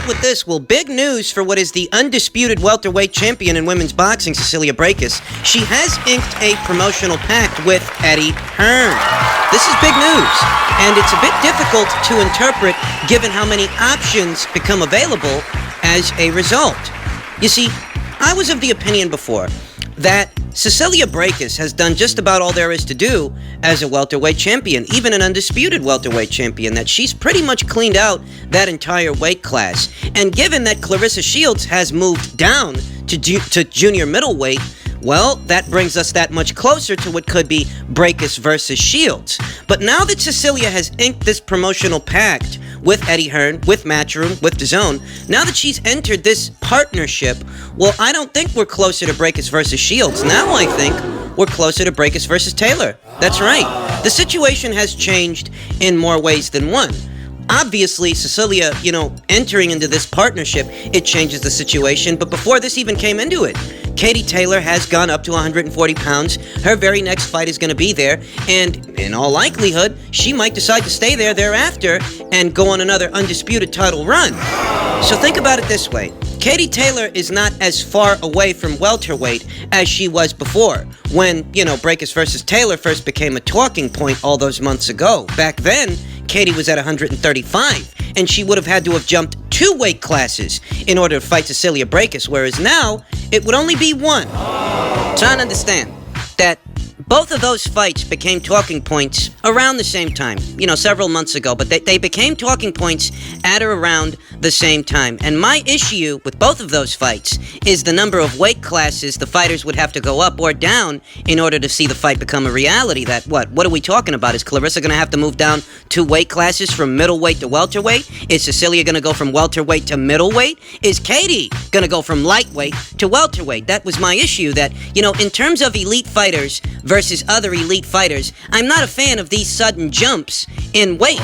with this. Well, big news for what is the undisputed welterweight champion in women's boxing, Cecilia Brækhus. She has inked a promotional pact with Eddie Hearn. This is big news, and it's a bit difficult to interpret given how many options become available as a result. You see, I was of the opinion before that Cecilia Brækhus has done just about all there is to do as a welterweight champion, even an undisputed welterweight champion, that she's pretty much cleaned out that entire weight class. And given that Claressa Shields has moved down to junior middleweight, well, that brings us that much closer to what could be Brækhus versus Shields. But now that Cecilia has inked this promotional pact with Eddie Hearn, with Matchroom, with DAZN, now that she's entered this partnership, well, I don't think we're closer to Brækhus versus Shields. Now I think we're closer to Brækhus versus Taylor. That's right. The situation has changed in more ways than one. Obviously, Cecilia, entering into this partnership, it changes the situation. But before this even came into it, Katie Taylor has gone up to 140 pounds. Her very next fight is going to be there. And in all likelihood, she might decide to stay there thereafter and go on another undisputed title run. So think about it this way. Katie Taylor is not as far away from welterweight as she was before, when, Brækhus versus Taylor first became a talking point all those months ago. Back then, Katie was at 135, and she would have had to have jumped 2 weight classes in order to fight Cecilia Brækhus, whereas now, it would only be 1. Try and understand that both of those fights became talking points around the same time, several months ago, but they became talking points at or around the same time. And my issue with both of those fights is the number of weight classes the fighters would have to go up or down in order to see the fight become a reality. What are we talking about? Is Claressa going to have to move down 2 weight classes from middleweight to welterweight? Is Cecilia going to go from welterweight to middleweight? Is Katie going to go from lightweight to welterweight? That was my issue, that, in terms of elite fighters versus other elite fighters, I'm not a fan of these sudden jumps in weight.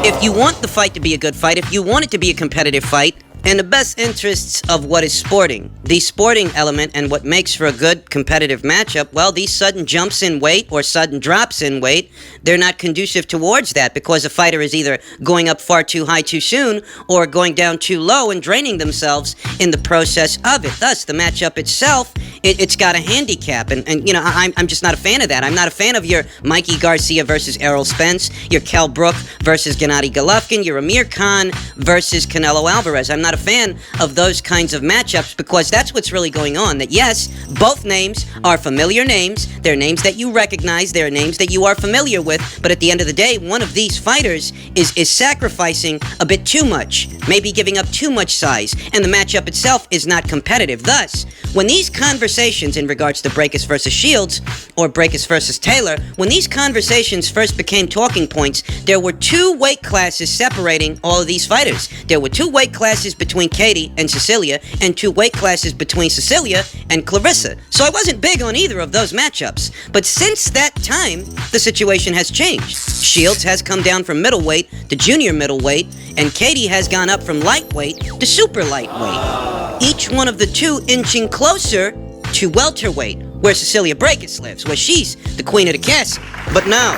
If you want the fight to be a good fight, if you want it to be a competitive fight, in the best interests of what is sporting, the sporting element and what makes for a good competitive matchup, well, these sudden jumps in weight or sudden drops in weight, they're not conducive towards that, because a fighter is either going up far too high too soon or going down too low and draining themselves in the process of it. Thus, the matchup itself, it's got a handicap, and I'm just not a fan of that. I'm not a fan of your Mikey Garcia versus Errol Spence, your Kell Brook versus Gennady Golovkin, your Amir Khan versus Canelo Alvarez. I'm not a fan of those kinds of matchups, because that's what's really going on. That yes, both names are familiar names. They're names that you recognize. They're names that you are familiar with. But at the end of the day, one of these fighters is sacrificing a bit too much, maybe giving up too much size, and the matchup itself is not competitive. Thus, when these conversations in regards to Brækhus versus Shields or Brækhus versus Taylor, when these conversations first became talking points, there were 2 weight classes separating all of these fighters. There were 2 weight classes between Katie and Cecilia, and 2 weight classes between Cecilia and Claressa. So I wasn't big on either of those matchups. But since that time, the situation has changed. Shields has come down from middleweight to junior middleweight, and Katie has gone up from lightweight to super lightweight. Each one of the 2 inching closer to welterweight, where Cecilia Brækhus lives, where she's the queen of the castle. But now,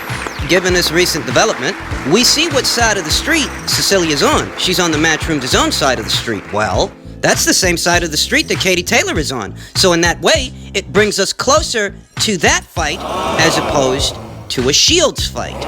given this recent development, we see what side of the street Cecilia's on. She's on the Matchroom DAZN side of the street. Well, that's the same side of the street that Katie Taylor is on. So in that way, it brings us closer to that fight as opposed to a Shields fight.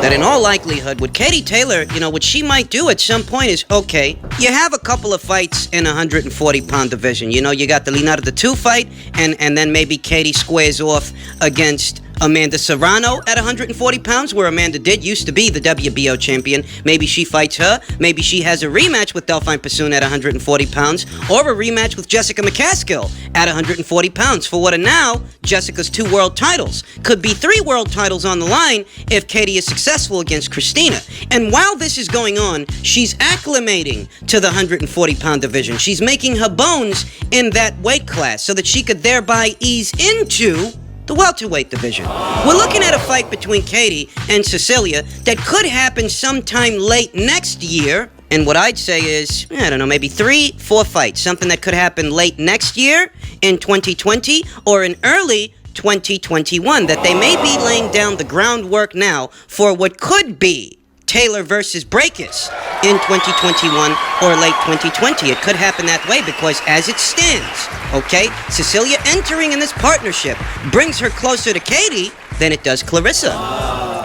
That in all likelihood, with Katie Taylor, what she might do at some point is, okay, you have a couple of fights in a 140-pound division. You got the Leonardo the 2 fight, and then maybe Katie squares off against Amanda Serrano at 140 pounds, where Amanda used to be the WBO champion. Maybe she fights her. Maybe she has a rematch with Delphine Passoon at 140 pounds, or a rematch with Jessica McCaskill at 140 pounds. For what are now Jessica's 2 world titles. Could be 3 world titles on the line if Katie is successful against Christina. And while this is going on, she's acclimating to the 140-pound division. She's making her bones in that weight class so that she could thereby ease into the welterweight division. We're looking at a fight between Katie and Cecilia that could happen sometime late next year. And what I'd say is, maybe 3-4 fights. Something that could happen late next year in 2020 or in early 2021. That they may be laying down the groundwork now for what could be Taylor versus Braekhus in 2021 or late 2020. It could happen that way because as it stands, okay, Cecilia entering in this partnership brings her closer to Katie than it does Clarissa.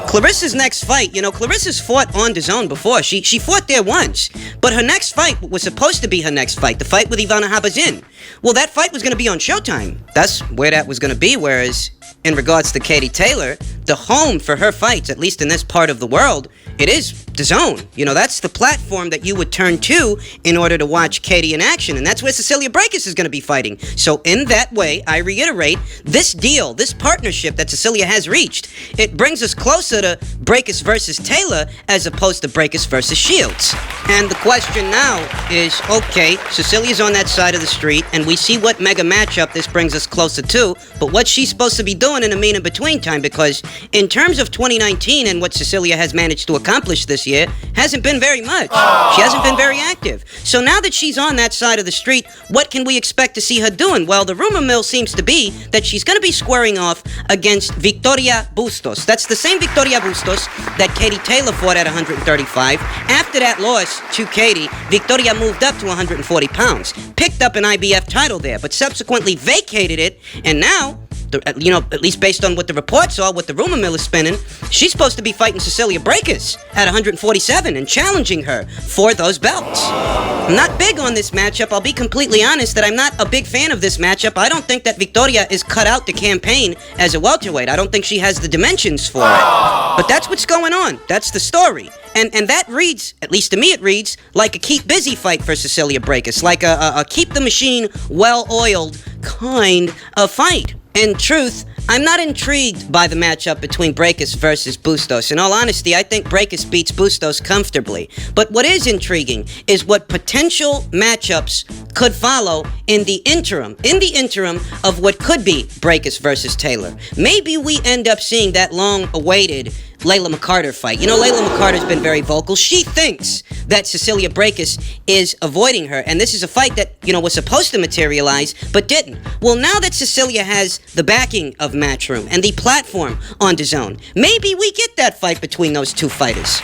Clarissa's next fight, Clarissa's fought on DAZN before. She fought there once. But her next fight was supposed to be her next fight, the fight with Ivana Habazin. Well, that fight was going to be on Showtime. That's where that was going to be, whereas in regards to Katie Taylor, the home for her fights, at least in this part of the world, it is DAZN. That's the platform that you would turn to in order to watch Katie in action, and that's where Cecilia Brækhus is going to be fighting. So in that way, I reiterate, this deal, this partnership that Cecilia has reached, it brings us closer to Brækhus versus Taylor as opposed to Brækhus versus Shields. And the question now is, okay, Cecilia's on that side of the street, and we see what mega matchup this brings us closer to, but what's she supposed to be doing in the mean in between time? Because in terms of 2019 and what Cecilia has managed to accomplish this year, hasn't been very much. She hasn't been very active. So now that she's on that side of the street, what can we expect to see her doing? Well, the rumor mill seems to be that she's going to be squaring off against Victoria Bustos. That's the same Victoria Bustos that Katie Taylor fought at 135. After that loss to Katie, Victoria moved up to 140 pounds, picked up an IBF title there, but subsequently vacated it, and now, at least based on what the reports are, what the rumor mill is spinning, she's supposed to be fighting Cecilia Brækhus at 147 and challenging her for those belts. I'm not big on this matchup. I'll be completely honest that I'm not a big fan of this matchup. I don't think that Victoria is cut out to campaign as a welterweight. I don't think she has the dimensions for it. But that's what's going on. That's the story. And that reads, at least to me it reads, like a keep busy fight for Cecilia Brækhus, like a keep the machine well-oiled kind of fight. In truth, I'm not intrigued by the matchup between Brækhus versus Bustos. In all honesty, I think Brækhus beats Bustos comfortably. But what is intriguing is what potential matchups could follow in the interim of what could be Brækhus versus Taylor. Maybe we end up seeing that long-awaited Layla McCarter fight. Layla McCarter's been very vocal. She thinks that Cecilia Brækhus is avoiding her, and this is a fight that, was supposed to materialize, but didn't. Well, now that Cecilia has the backing of Matchroom and the platform on DAZN, maybe we get that fight between those two fighters.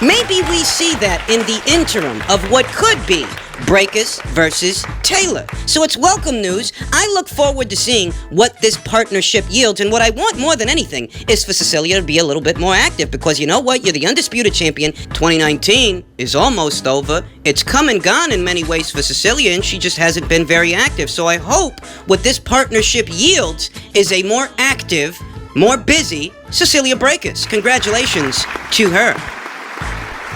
Maybe we see that in the interim of what could be Brækhus versus Taylor. So it's welcome news. I look forward to seeing what this partnership yields, and what I want more than anything is for Cecilia to be a little bit more active, because you know what? You're the undisputed champion. 2019 is almost over. It's come and gone in many ways for Cecilia, and she just hasn't been very active. So I hope what this partnership yields is a more active, more busy Cecilia Brækhus. Congratulations to her.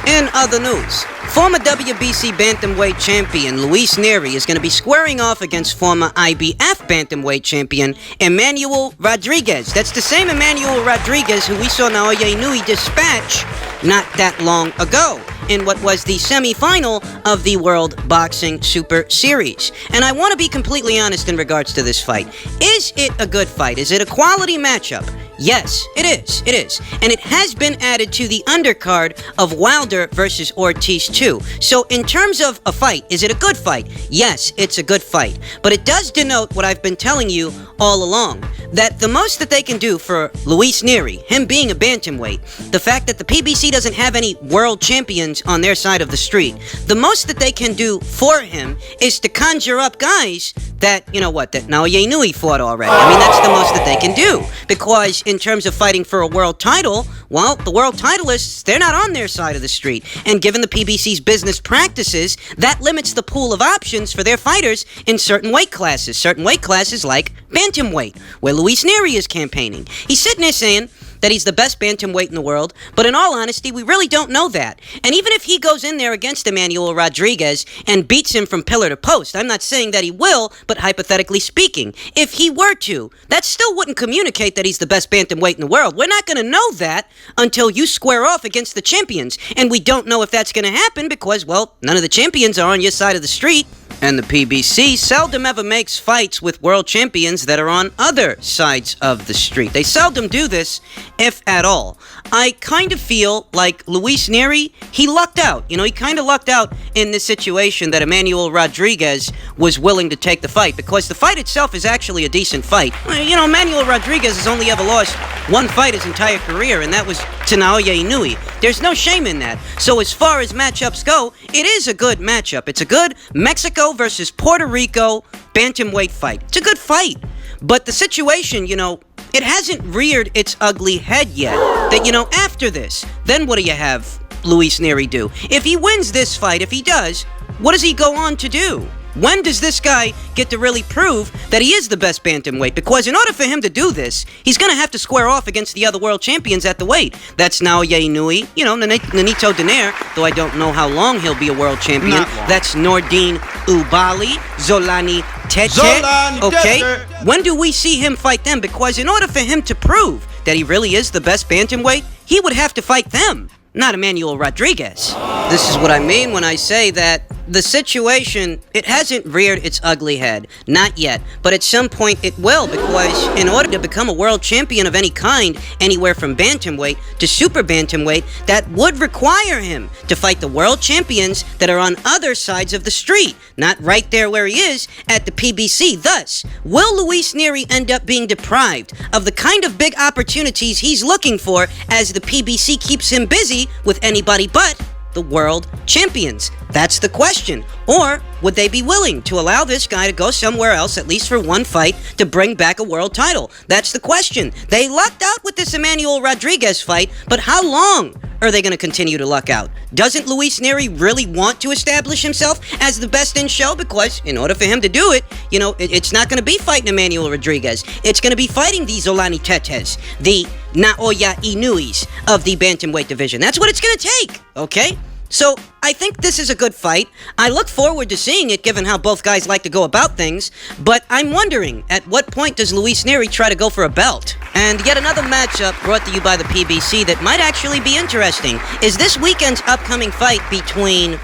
In other news, former WBC bantamweight champion Luis Nery is going to be squaring off against former IBF bantamweight champion Emmanuel Rodriguez. That's the same Emmanuel Rodriguez who we saw Naoya Inoue dispatch not that long ago in what was the semi-final of the World Boxing Super Series. And I want to be completely honest in regards to this fight. Is it a good fight? Is it a quality matchup? Yes, it is. It is. And it has been added to the undercard of Wilder versus Ortiz 2. So in terms of a fight, is it a good fight? Yes, it's a good fight. But it does denote what I've been telling you all along, that the most that they can do for Luis Nery, him being a bantamweight, the fact that the PBC doesn't have any world champions on their side of the street, the most that they can do for him is to conjure up guys that, that Naoya Inoue fought already. I mean, that's the most that they can do. Because in terms of fighting for a world title, well, the world titleists, they're not on their side of the street. And given the PBC's business practices, that limits the pool of options for their fighters in certain weight classes. Certain weight classes like bantamweight, where Luis Nery is campaigning. He's sitting there saying that he's the best bantamweight in the world, but in all honesty, we really don't know that. And even if he goes in there against Emmanuel Rodriguez and beats him from pillar to post, I'm not saying that he will, but hypothetically speaking, if he were to, that still wouldn't communicate that he's the best bantamweight in the world. We're not going to know that until you square off against the champions, and we don't know if that's going to happen because, well, none of the champions are on your side of the street. And the PBC seldom ever makes fights with world champions that are on other sides of the street. They seldom do this, if at all. I kind of feel like Luis Nery, he lucked out. He kind of lucked out in this situation that Emmanuel Rodriguez was willing to take the fight, because the fight itself is actually a decent fight. Emmanuel Rodriguez has only ever lost one fight his entire career, and that was to Naoya Inoue. There's no shame in that. So as far as matchups go, it is a good matchup. It's a good Mexico versus Puerto Rico bantamweight fight. It's a good fight. But the situation, it hasn't reared its ugly head yet. That, after this, then what do you have Luis Nery do? If he wins this fight, if he does, what does he go on to do? When does this guy get to really prove that he is the best bantamweight? Because in order for him to do this, he's going to have to square off against the other world champions at the weight. That's Naoya Inoue, Nonito Donaire, though I don't know how long he'll be a world champion. That's Nordine Ubali, Zolani Tete. Okay? When do we see him fight them? Because in order for him to prove that he really is the best bantamweight, he would have to fight them, not Emmanuel Rodriguez. This is what I mean when I say that the situation, it hasn't reared its ugly head. Not yet. But at some point it will, because in order to become a world champion of any kind, anywhere from bantamweight to super bantamweight, that would require him to fight the world champions that are on other sides of the street, not right there where he is at the PBC. Thus, will Luis Nery end up being deprived of the kind of big opportunities he's looking for as the PBC keeps him busy with anybody but the world champions? That's the question. Or would they be willing to allow this guy to go somewhere else, at least for one fight, to bring back a world title? That's the question. They lucked out with this Emmanuel Rodriguez fight, but how long are they going to continue to luck out? Doesn't Luis Nery really want to establish himself as the best in show? Because in order for him to do it, it's not going to be fighting Emmanuel Rodriguez. It's going to be fighting the Zolani Tetes, the Naoya Inouis of the bantamweight division. That's what it's going to take, okay? So, I think this is a good fight. I look forward to seeing it, given how both guys like to go about things. But I'm wondering, at what point does Luis Nery try to go for a belt? And yet another matchup brought to you by the PBC that might actually be interesting is this weekend's upcoming fight between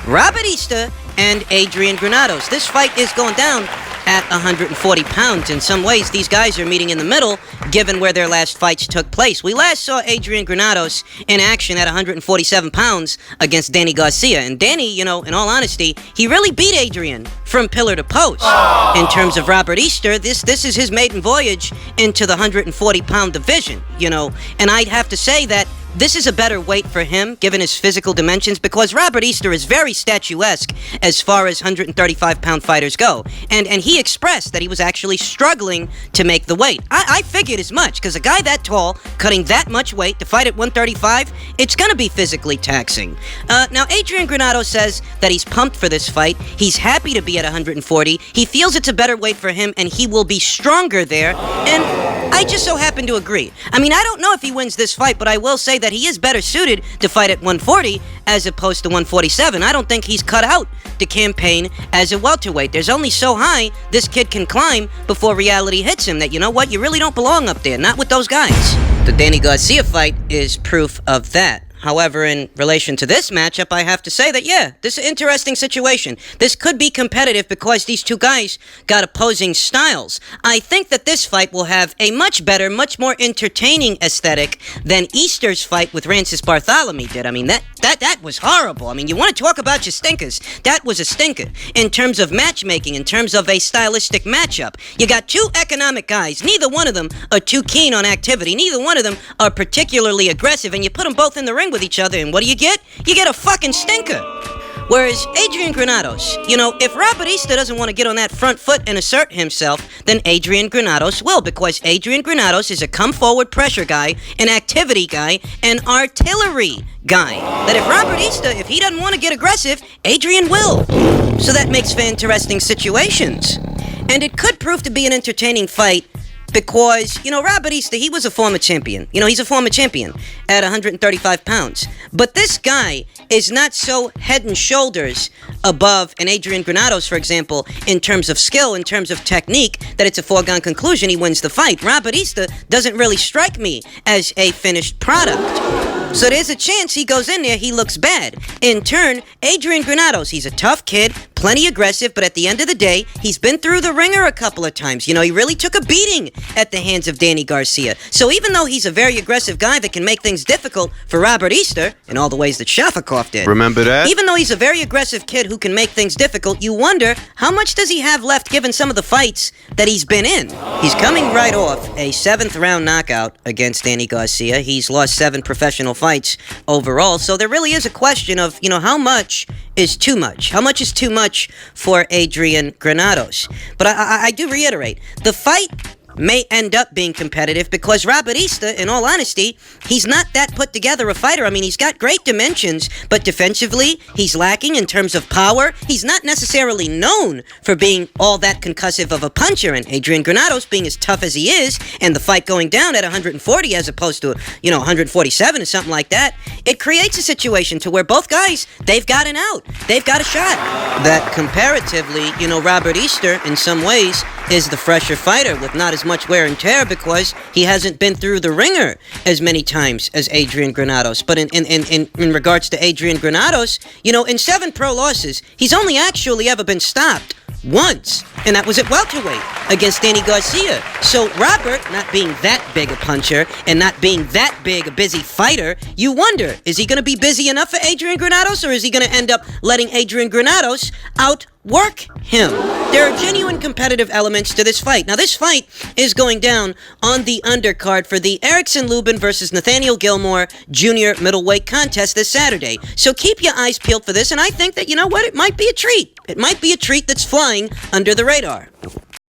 Robert Easter and Adrian Granados. This fight is going down at 140 pounds. In some ways, these guys are meeting in the middle, given where their last fights took place. We last saw Adrian Granados in action at 147 pounds against Danny Garcia. And Danny, in all honesty, he really beat Adrian from pillar to post. In terms of Robert Easter, this is his maiden voyage into the 140-pound division, And I'd have to say that this is a better weight for him, given his physical dimensions, because Robert Easter is very statuesque as far as 135-pound fighters go. And he expressed that he was actually struggling to make the weight. I figured as much, because a guy that tall, cutting that much weight to fight at 135, it's going to be physically taxing. Now, Adrian Granados says that he's pumped for this fight. He's happy to be at 140. He feels it's a better weight for him, and he will be stronger there. And I just so happen to agree. I don't know if he wins this fight, but I will say that he is better suited to fight at 140 as opposed to 147. I don't think he's cut out to campaign as a welterweight. There's only so high this kid can climb before reality hits him that, you really don't belong up there. Not with those guys. The Danny Garcia fight is proof of that. However, in relation to this matchup, I have to say that, this is an interesting situation. This could be competitive because these two guys got opposing styles. I think that this fight will have a much better, much more entertaining aesthetic than Easter's fight with Rancis Bartholomew did. That was horrible. You want to talk about your stinkers. That was a stinker. In terms of matchmaking, in terms of a stylistic matchup, you got two economic guys. Neither one of them are too keen on activity. Neither one of them are particularly aggressive, and you put them both in the ring with each other, and what do? You get a fucking stinker. Whereas Adrian Granados, if Robert Easter doesn't want to get on that front foot and assert himself, then Adrian Granados will, because Adrian Granados is a come-forward pressure guy, an activity guy, an artillery guy. That if Robert Easter, if he doesn't want to get aggressive, Adrian will. So that makes for interesting situations. And it could prove to be an entertaining fight, because, Robert Easter, he was a former champion. He's a former champion at 135 pounds. But this guy is not so head and shoulders above an Adrian Granados, for example, in terms of skill, in terms of technique, that it's a foregone conclusion he wins the fight. Robert Easter doesn't really strike me as a finished product. So there's a chance he goes in there, he looks bad. In turn, Adrian Granados, he's a tough kid, plenty aggressive, but at the end of the day, he's been through the ringer a couple of times. You know, he really took a beating at the hands of Danny Garcia. So even though he's a very aggressive guy that can make things difficult for Robert Easter, in all the ways that Shafikov did. Remember that? Even though he's a very aggressive kid who can make things difficult, you wonder, how much does he have left given some of the fights that he's been in? He's coming right off a 7th-round knockout against Danny Garcia. He's lost 7 professional fights overall, so there really is a question of, you know, how much is too much? How much is too much for Adrian Granados? But I do reiterate, the fight may end up being competitive because Robert Easter, in all honesty, he's not that put together a fighter. I mean, he's got great dimensions, but defensively, he's lacking in terms of power. He's not necessarily known for being all that concussive of a puncher, and Adrian Granados, being as tough as he is, and the fight going down at 140 as opposed to, 147 or something like that, it creates a situation to where both guys, they've got an out. They've got a shot. That comparatively, Robert Easter, in some ways, is the fresher fighter with not as much wear and tear because he hasn't been through the ringer as many times as Adrian Granados. But in regards to Adrian Granados, in 7 pro losses, he's only actually ever been stopped once, and that was at welterweight against Danny Garcia. So Robert, not being that big a puncher and not being that big a busy fighter, you wonder, is he going to be busy enough for Adrian Granados, or is he going to end up letting Adrian Granados outwork him? There are genuine competitive elements to this fight. Now, this fight is going down on the undercard for the Erickson Lubin versus Nathaniel Gilmore Jr. middleweight contest this Saturday. So keep your eyes peeled for this, and I think that, it might be a treat. It might be a treat that's flying under the radar.